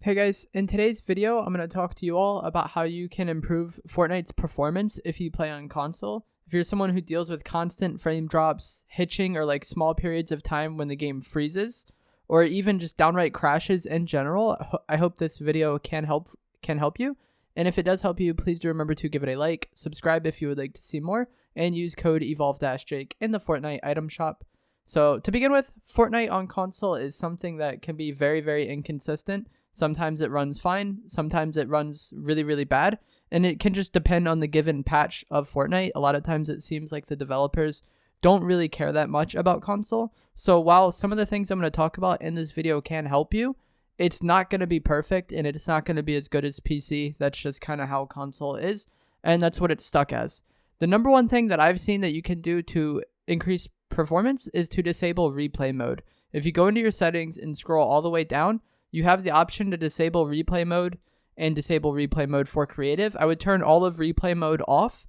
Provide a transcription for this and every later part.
Hey guys, in today's video, I'm going to talk to you all about how you can improve Fortnite's performance if you play on console. If you're someone who deals with constant frame drops, hitching, or like small periods of time when the game freezes, or even just downright crashes in general, I hope this video can help you. And if it does help you, please do remember to give it a like, subscribe if you would like to see more, and use code evolvejake in the Fortnite item shop. So to begin with, Fortnite on console is something that can be very, very inconsistent. Sometimes it runs fine, sometimes it runs really, really bad, and it can just depend on the given patch of Fortnite. A lot of times it seems like the developers don't really care that much about console. So while some of the things I'm going to talk about in this video can help you, it's not going to be perfect and it's not going to be as good as PC. That's just kind of how console is, and that's what it's stuck as. The number one thing that I've seen that you can do to increase performance is to disable replay mode. If you go into your settings and scroll all the way down, you have the option to disable replay mode and disable replay mode for creative. I would turn all of replay mode off,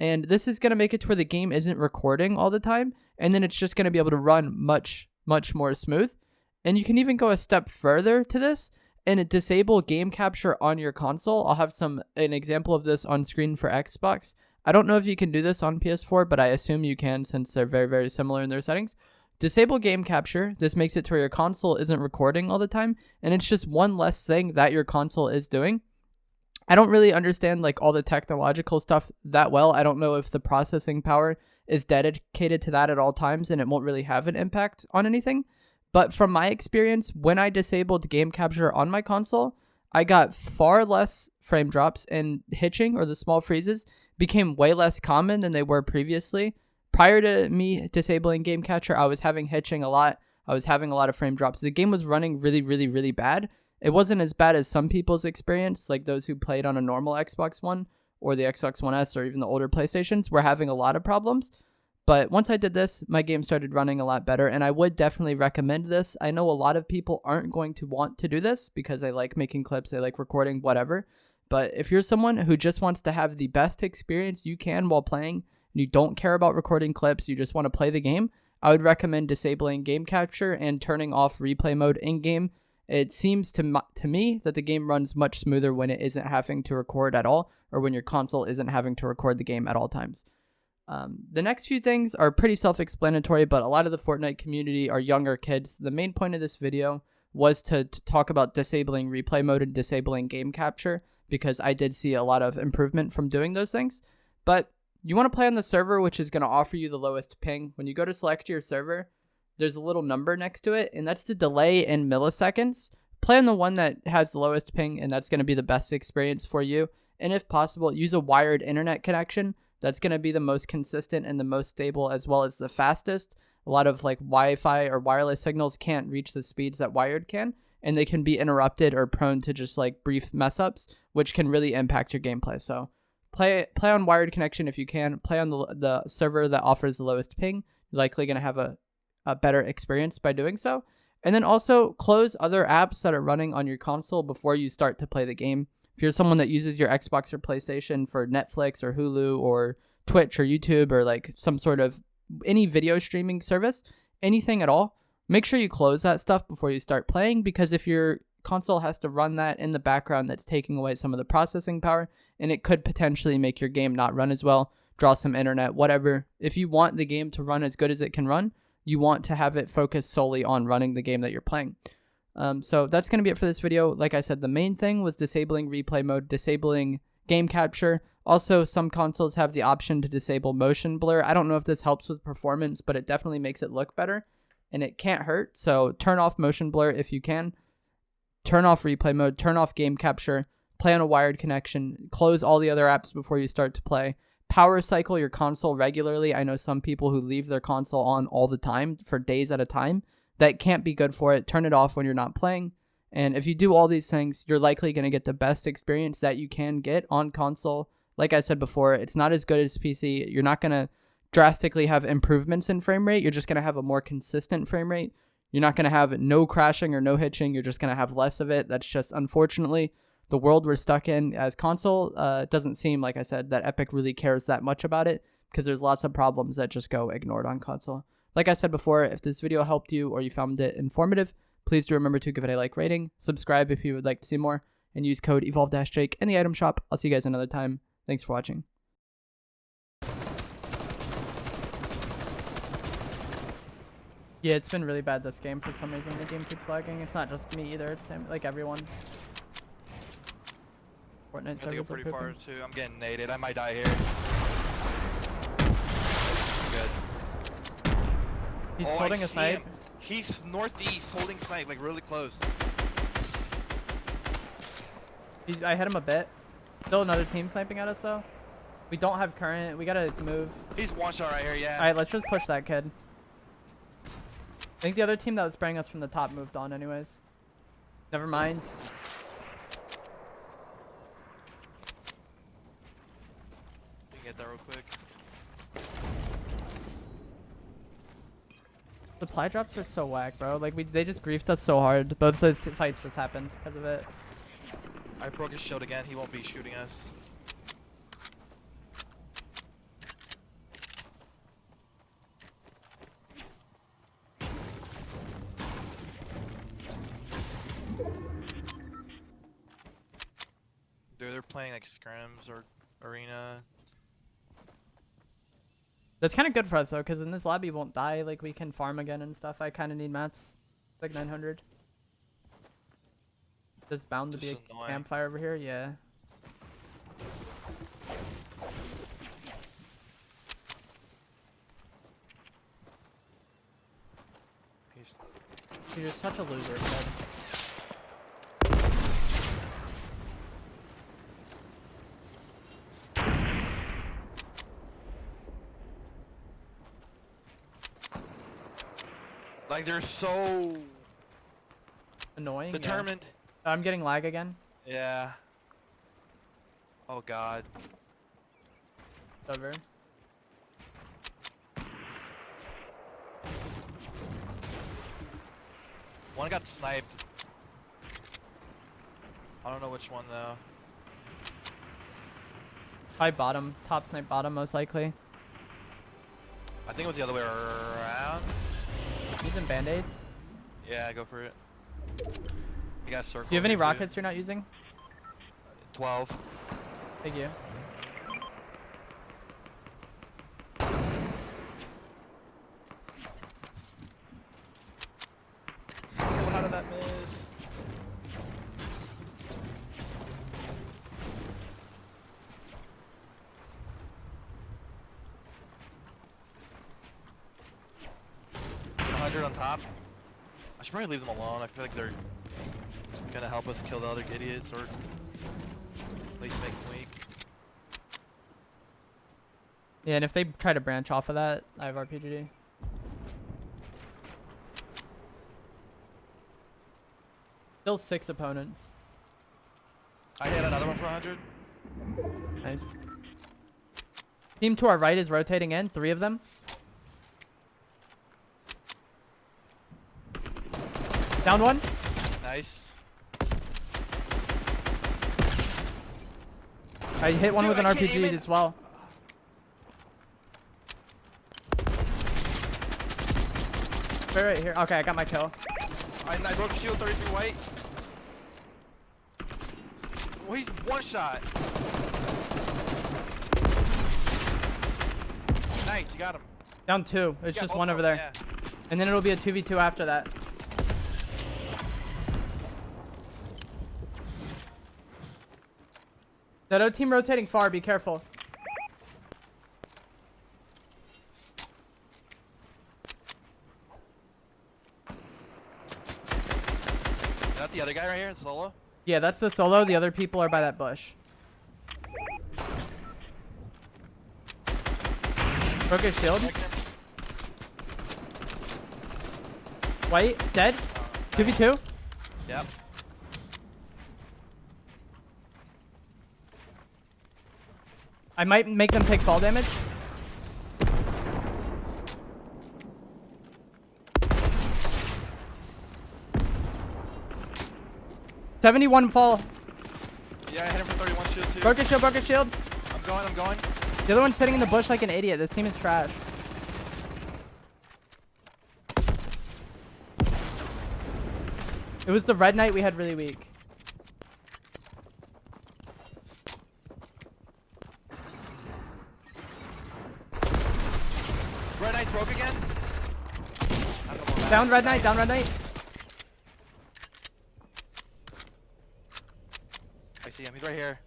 and this is going to make it to where the game isn't recording all the time, and then it's just going to be able to run much, much more smooth. And you can even go a step further to this and disable game capture on your console. I'll have an example of this on screen for Xbox. I don't know if you can do this on PS4, but I assume you can since they're very, very similar in their settings. Disable game capture. This makes it to where your console isn't recording all the time, and it's just one less thing that your console is doing. I don't really understand like all the technological stuff that well. I don't know if the processing power is dedicated to that at all times, and it won't really have an impact on anything. But from my experience, when I disabled game capture on my console, I got far less frame drops, and hitching or the small freezes became way less common than they were previously. Prior to me disabling game capture, I was having hitching a lot. I was having a lot of frame drops. The game was running really, really, really bad. It wasn't as bad as some people's experience, like those who played on a normal Xbox One or the Xbox One S or even the older PlayStations were having a lot of problems. But once I did this, my game started running a lot better, and I would definitely recommend this. I know a lot of people aren't going to want to do this because they like making clips, they like recording, whatever. But if you're someone who just wants to have the best experience you can while playing, and you don't care about recording clips, you just want to play the game, I would recommend disabling game capture and turning off replay mode in-game. It seems to me that the game runs much smoother when it isn't having to record at all, or when your console isn't having to record the game at all times. The next few things are pretty self-explanatory, but a lot of the Fortnite community are younger kids. The main point of this video was to talk about disabling replay mode and disabling game capture, because I did see a lot of improvement from doing those things. But you want to play on the server which is going to offer you the lowest ping. When you go to select your server, there's a little number next to it, and that's the delay in milliseconds. Play on the one that has the lowest ping, and that's going to be the best experience for you. And if possible, use a wired internet connection. That's going to be the most consistent and the most stable, as well as the fastest. A lot of like Wi-Fi or wireless signals can't reach the speeds that wired can, and they can be interrupted or prone to just like brief mess ups, which can really impact your gameplay. So play on wired connection if you can. Play on the server that offers the lowest ping. You're likely going to have a better experience by doing so. And then also close other apps that are running on your console before you start to play the game. If you're someone that uses your Xbox or PlayStation for Netflix or Hulu or Twitch or YouTube or like some sort of any video streaming service, anything at all, make sure you close that stuff before you start playing, because if your console has to run that in the background, that's taking away some of the processing power, and it could potentially make your game not run as well, draw some internet, whatever. If you want the game to run as good as it can run, you want to have it focus solely on running the game that you're playing. So that's going to be it for this video. Like I said, the main thing was disabling replay mode, disabling game capture. Also, some consoles have the option to disable motion blur. I don't know if this helps with performance, but it definitely makes it look better, and it can't hurt. So turn off motion blur if you can. Turn off replay mode, turn off game capture, play on a wired connection, close all the other apps before you start to play. Power cycle your console regularly. I know some people who leave their console on all the time for days at a time. That can't be good for it. Turn it off when you're not playing. And if you do all these things, you're likely going to get the best experience that you can get on console. Like I said before, it's not as good as PC. You're not going to drastically have improvements in frame rate. You're just going to have a more consistent frame rate. You're not going to have no crashing or no hitching. You're just going to have less of it. That's just, unfortunately, the world we're stuck in as console. It doesn't seem, like I said, that Epic really cares that much about it, because there's lots of problems that just go ignored on console. Like I said before, if this video helped you or you found it informative, please do remember to give it a like rating, subscribe if you would like to see more, and use code evolvejake in the item shop. I'll see you guys another time. Thanks for watching. Yeah, it's been really bad this game. For some reason, the game keeps lagging. It's not just me either. It's like everyone. Fortnite I think I'm servers are pretty far pooping. too. I'm getting naded. I might die here. Good. He's Oh, holding I a see snipe. him. He's northeast holding snipe, like really close. I hit him a bit. Still another team sniping at us though. We don't have current. We gotta move. He's one shot right here, yeah. Alright, let's just push that kid. I think the other team that was spraying us from the top moved on anyways. Never mind. You can get that real quick. Supply drops are so whack, bro. Like they just griefed us so hard. Both those fights just happened because of it. I broke his shield again. He won't be shooting us. Dude, they're playing like scrims or arena. That's kind of good for us though, because in this lobby won't die. Like we can farm again and stuff. I kind of need mats. Like 900. There's bound to be a campfire over here. Yeah. You're such a loser, kid. Like they're so Annoying. determined. Yeah. I'm getting lag again. Yeah. Oh god. It's over. One got sniped. I don't know which one though. Probably bottom. Top snipe bottom most likely. I think it was the other way around. Using band-aids. Yeah, go for it. You got circle. Do you have any here, too. rockets you're not using? 12. Thank you. Oh, how did that miss? On top. I should probably leave them alone. I feel like they're gonna help us kill the other idiots, or at least make them weak. Yeah, and if they try to branch off of that, I have RPGD. Still 6 opponents. I hit another one for 100. Nice. Team to our right is rotating in. 3 of them. Down one. Nice. I hit one Dude, with an I can't RPG even- as well. Right here. Okay, I got my kill. I broke shield 33 white. Well, he's one shot. Nice, you got him. Down 2. It's You got just both one of over them, there. yeah. And then it'll be a 2v2 after that. That O team rotating far, be careful. Is that the other guy right here, solo? Yeah, that's the solo. The other people are by that bush. Broke his shield. White, dead. 2v2. Yep. I might make them take fall damage. $71 fall. Yeah, I hit him for 31 shield too. Broke his shield, broke his shield. I'm going. The other one's sitting in the bush like an idiot. This team is trash. It was the red knight we had really weak. Red Knight's broke again. Down red knight, down red knight. I see him. He's right here.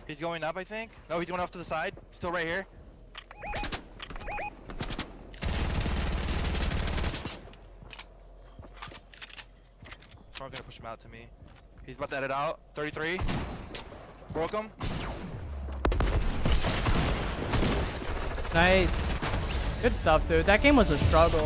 He's going up, I think. No, he's going off to the side. Still right here. Someone's gonna push him out to me. He's about to edit out. 33. Broke him. Nice. Good stuff, dude. That game was a struggle.